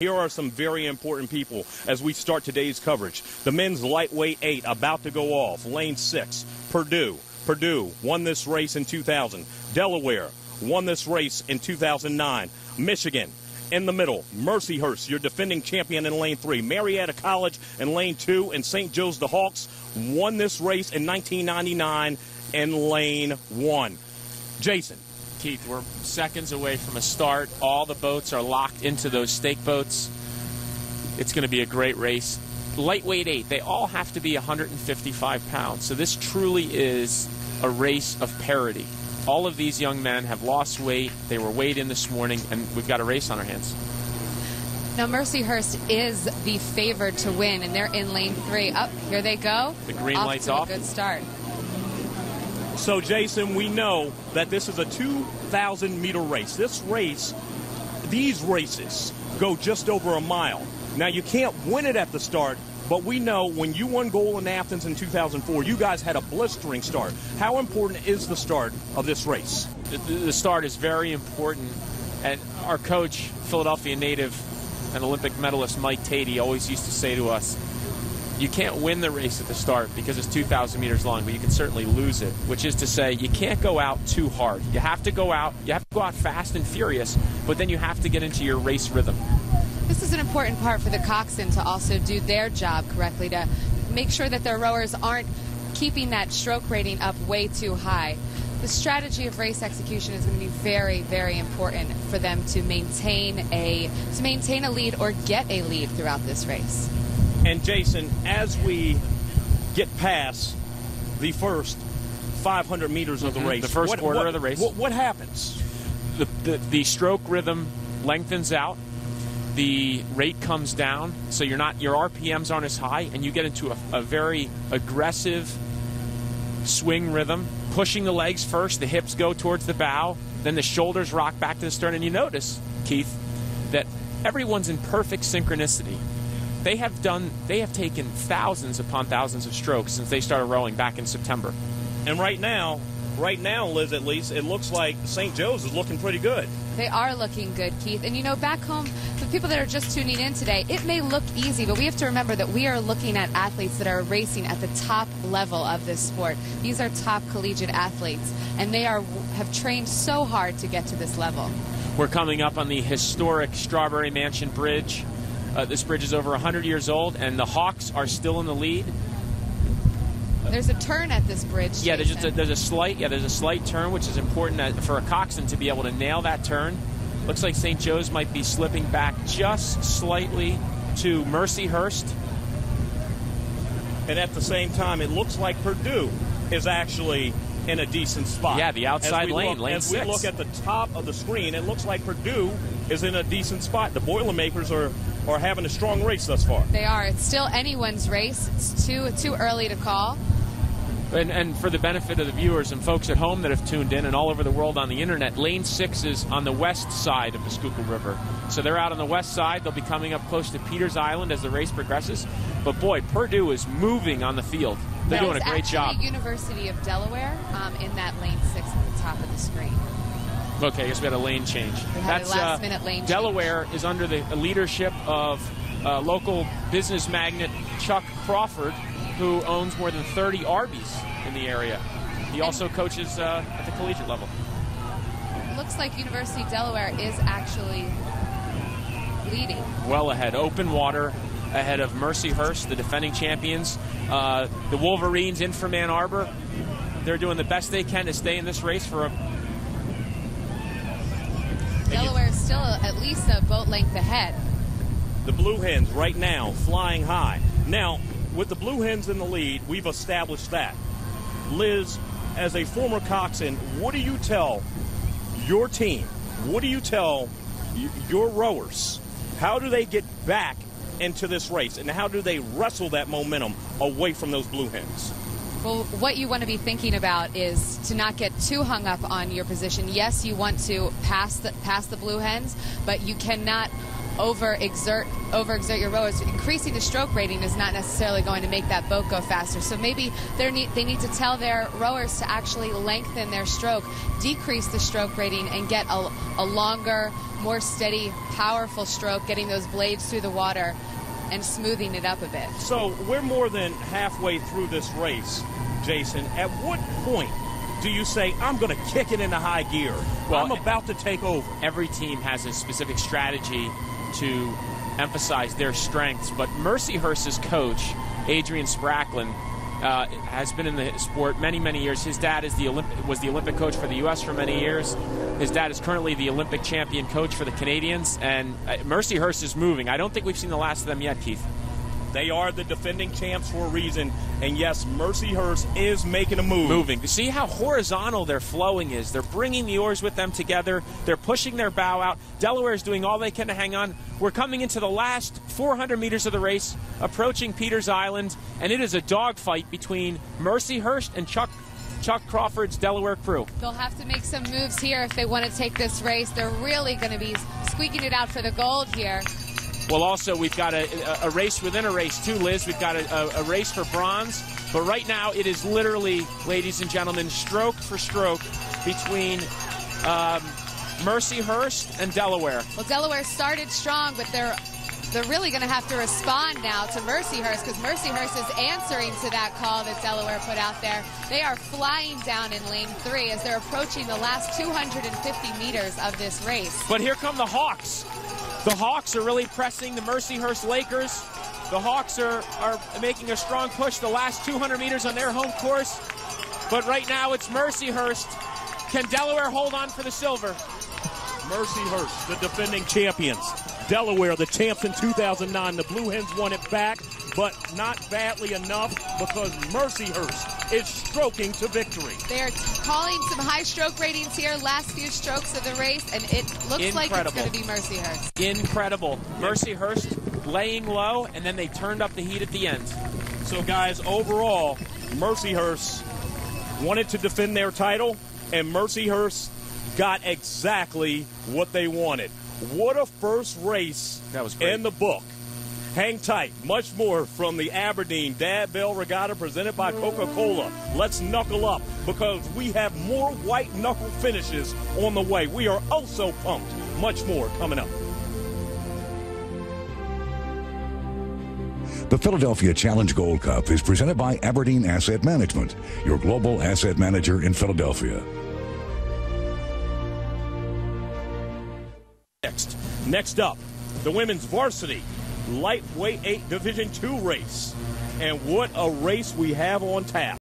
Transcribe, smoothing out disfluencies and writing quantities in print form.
Here are some very important people as we start today's coverage. The men's lightweight 8 about to go off. Lane 6, Purdue. Purdue won this race in 2000. Delaware won this race in 2009. Michigan in the middle. Mercyhurst, your defending champion in lane 3. Marietta College in lane 2. And St. Joe's the Hawks won this race in 1999 in lane 1. Jason. Keith, we're seconds away from a start. All the boats are locked into those stake boats. It's going to be a great race. Lightweight 8, they all have to be 155 pounds. So this truly is a race of parity. All of these young men have lost weight. They were weighed in this morning, and we've got a race on our hands. Now, Mercyhurst is the favored to win, and they're in lane 3. Up, here they go. The green light's off. A good start. So, Jason, we know that this is a 2,000-meter race. This race, these races go just over a mile. Now, you can't win it at the start, but we know when you won gold in Athens in 2004, you guys had a blistering start. How important is the start of this race? The start is very important, and our coach, Philadelphia native and Olympic medalist Mike Tatey, always used to say to us, you can't win the race at the start because it's 2,000 meters long, but you can certainly lose it, which is to say you can't go out too hard. You have to go out fast and furious, but then you have to get into your race rhythm. This is an important part for the coxswain to also do their job correctly, to make sure that their rowers aren't keeping that stroke rating up way too high. The strategy of race execution is going to be very, very important for them to maintain a lead or get a lead throughout this race. And Jason, as we get past the first 500 meters of the race, the first quarter of the race, what happens? The stroke rhythm lengthens out, the rate comes down, so your RPMs aren't as high, and you get into a very aggressive swing rhythm, pushing the legs first, the hips go towards the bow, then the shoulders rock back to the stern, and you notice, Keith, that everyone's in perfect synchronicity. They have taken thousands upon thousands of strokes since they started rowing back in September. And right now, Liz, at least, it looks like St. Joe's is looking pretty good. They are looking good, Keith. And, you know, back home, for people that are just tuning in today, it may look easy, but we have to remember that we are looking at athletes that are racing at the top level of this sport. These are top collegiate athletes, and they have trained so hard to get to this level. We're coming up on the historic Strawberry Mansion Bridge. This bridge is over 100 years old, and the Hawks are still in the lead. There's a turn at this bridge. Yeah, there's a slight turn, which is important for a coxswain to be able to nail that turn. Looks like St. Joe's might be slipping back just slightly to Mercyhurst. And at the same time, it looks like Purdue is actually in a decent spot. Yeah, the outside lane, lane 6. As we look at the top of the screen, it looks like Purdue is in a decent spot. The Boilermakers are having a strong race thus far. They are. It's still anyone's race. It's too early to call. And for the benefit of the viewers and folks at home that have tuned in and all over the world on the internet, lane 6 is on the west side of the Schuylkill River. So they're out on the west side. They'll be coming up close to Peters Island as the race progresses. But boy, Purdue is moving on the field. They're doing a great job. The University of Delaware in that lane 6 at the top of the screen. Okay, I guess we had a lane change. That's last-minute lane change. Delaware is under the leadership of local business magnate Chuck Crawford, who owns more than 30 Arby's in the area. He also coaches at the collegiate level. Looks like University of Delaware is actually leading. Well ahead. Open water ahead of Mercyhurst, the defending champions. The Wolverines in from Ann Arbor. They're doing the best they can to stay in this race for a... Delaware is still at least a boat length ahead. The Blue Hens right now flying high. Now, with the Blue Hens in the lead, we've established that. Liz, as a former coxswain, what do you tell your team? What do you tell your rowers? How do they get back into this race, and how do they wrestle that momentum away from those Blue Hens? Well, what you want to be thinking about is to not get too hung up on your position. Yes, you want to pass the Blue Hens, but you cannot overexert your rowers. Increasing the stroke rating is not necessarily going to make that boat go faster. So maybe they need to tell their rowers to actually lengthen their stroke, decrease the stroke rating, and get a longer, more steady, powerful stroke, getting those blades through the water and smoothing it up a bit. So we're more than halfway through this race, Jason. At what point do you say, I'm going to kick it into high gear? Well, I'm about to take over. Every team has a specific strategy to emphasize their strengths, but Mercyhurst's coach, Adrian Spracklin, has been in the sport many, many years. His dad is was the Olympic coach for the U.S. for many years. His dad is currently the Olympic champion coach for the Canadians, and Mercyhurst is moving. I don't think we've seen the last of them yet, Keith. They are the defending champs for a reason, and yes, Mercyhurst is making a move. Moving. See how horizontal their flowing is. They're bringing the oars with them together. They're pushing their bow out. Delaware is doing all they can to hang on. We're coming into the last 400 meters of the race, approaching Peters Island, and it is a dogfight between Mercyhurst and Chuck Crawford's Delaware crew. They'll have to make some moves here if they want to take this race. They're really going to be squeaking it out for the gold here. Well, also, we've got a race within a race, too, Liz. We've got a race for bronze. But right now, it is literally, ladies and gentlemen, stroke for stroke between Mercyhurst and Delaware. Well, Delaware started strong, but they're really going to have to respond now to Mercyhurst, because Mercyhurst is answering to that call that Delaware put out there. They are flying down in lane 3 as they're approaching the last 250 meters of this race. But here come the Hawks. The Hawks are really pressing the Mercyhurst Lakers. The Hawks are making a strong push the last 200 meters on their home course. But right now it's Mercyhurst. Can Delaware hold on for the silver? Mercyhurst, the defending champions. Delaware, the champs in 2009. The Blue Hens won it back, but not badly enough, because Mercyhurst is stroking to victory. They're calling some high stroke ratings here, last few strokes of the race, and it looks like it's going to be Mercyhurst. Incredible. Mercyhurst laying low, and then they turned up the heat at the end. So, guys, overall, Mercyhurst wanted to defend their title, and Mercyhurst got exactly what they wanted. What a first race that was great. In the book. Hang tight. Much more from the Aberdeen Dad Vail Regatta presented by Coca-Cola. Let's knuckle up, because we have more white knuckle finishes on the way. We are also pumped. Much more coming up. The Philadelphia Challenge Gold Cup is presented by Aberdeen Asset Management, your global asset manager in Philadelphia. Next up, the women's varsity lightweight 8 Division II race. And what a race we have on tap.